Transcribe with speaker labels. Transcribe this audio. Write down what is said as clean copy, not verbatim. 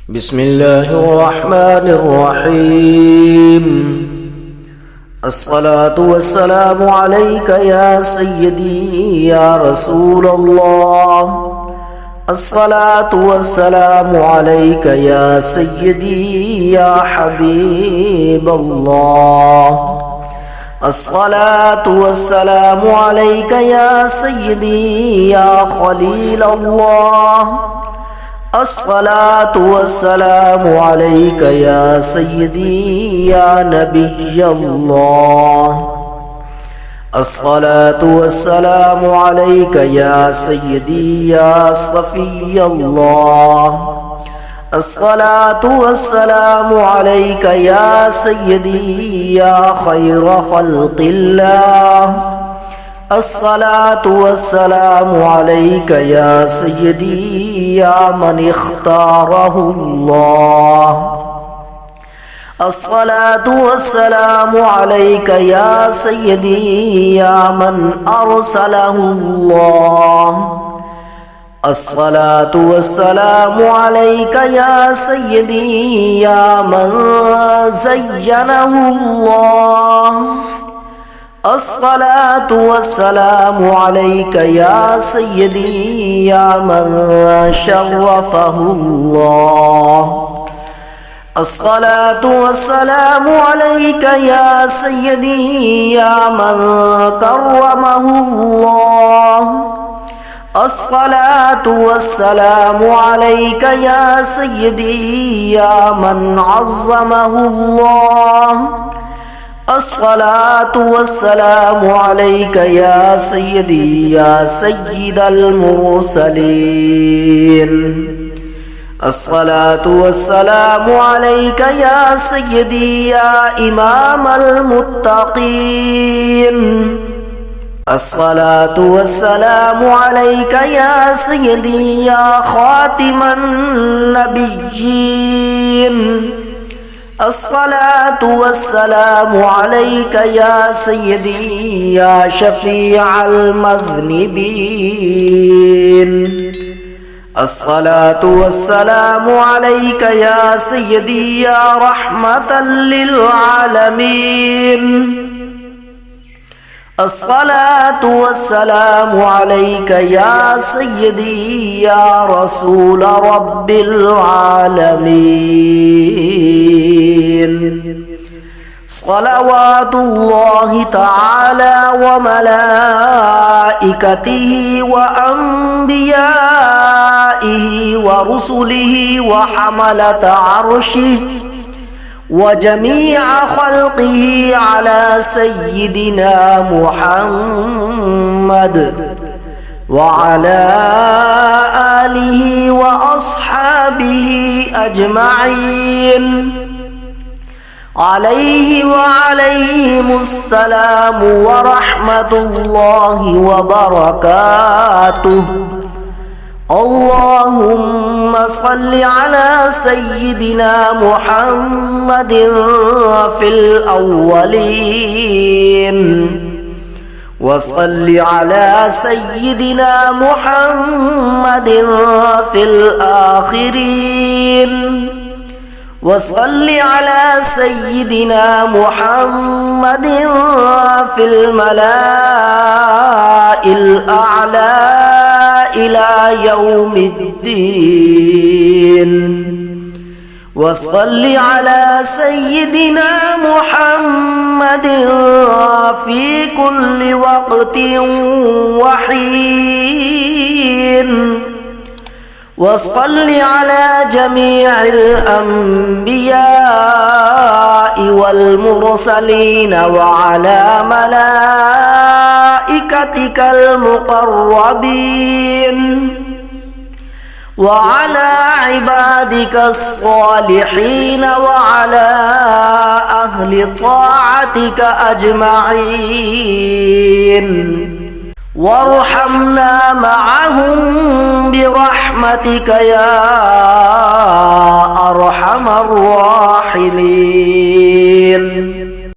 Speaker 1: بسم الله الرحمن الرحيم. الصلاة والسلام عليك يا سيدي يا رسول الله. الصلاة والسلام عليك يا سيدي يا حبيب الله. الصلاة والسلام عليك يا سيدي يا خليل الله. الصلاة والسلام عليك يا سيدي يا نبي الله. الصلاة والسلام عليك يا سيدي يا صفي الله. الصلاة والسلام عليك يا سيدي يا خير خلق الله. الصلاة والسلام عليك يا سيدي يا من اختاره الله. الصلاة والسلام عليك يا سيدي يا من أرسله الله. الصلاة والسلام عليك يا سيدي يا من زينه الله. الصلاة والسلام عليك يا سيدي يا من شرفه الله. الصلاة والسلام عليك يا سيدي يا من كرمه الله. الصلاة والسلام عليك يا سيدي يا من عظمه الله. الصلاة والسلام عليك يا سيدي يا سيد المرسلين. الصلاة والسلام عليك يا سيدي يا إمام المتقين. الصلاة والسلام عليك يا سيدي يا خاتم النبيين. الصلاة والسلام عليك يا سيدي يا شفيع المذنبين. الصلاة والسلام عليك يا سيدي يا رحمة للعالمين. الصلاة والسلام عليك يا سيدي يا رسول رب العالمين. صلوات الله تعالى وملائكته وأنبيائه ورسله وحملة عرشه وجميع خلقه على سيدنا محمد وعلى آله وأصحابه أجمعين عليه وعليهم السلام ورحمة الله وبركاته. اللهم صل على سيدنا محمد في الأولين وصل على سيدنا محمد في الآخرين وصل على سيدنا محمد في الملأ الأعلى إلى يوم الدين. وصل على سيدنا محمد في كل وقت وحين. وصل على جميع الأنبياء والمرسلين وعلى ملائكتك المقربين وعلى عبادك الصالحين وعلى أهل طاعتك أجمعين. وارحمنا معهم برحمتك يا أرحم الراحمين.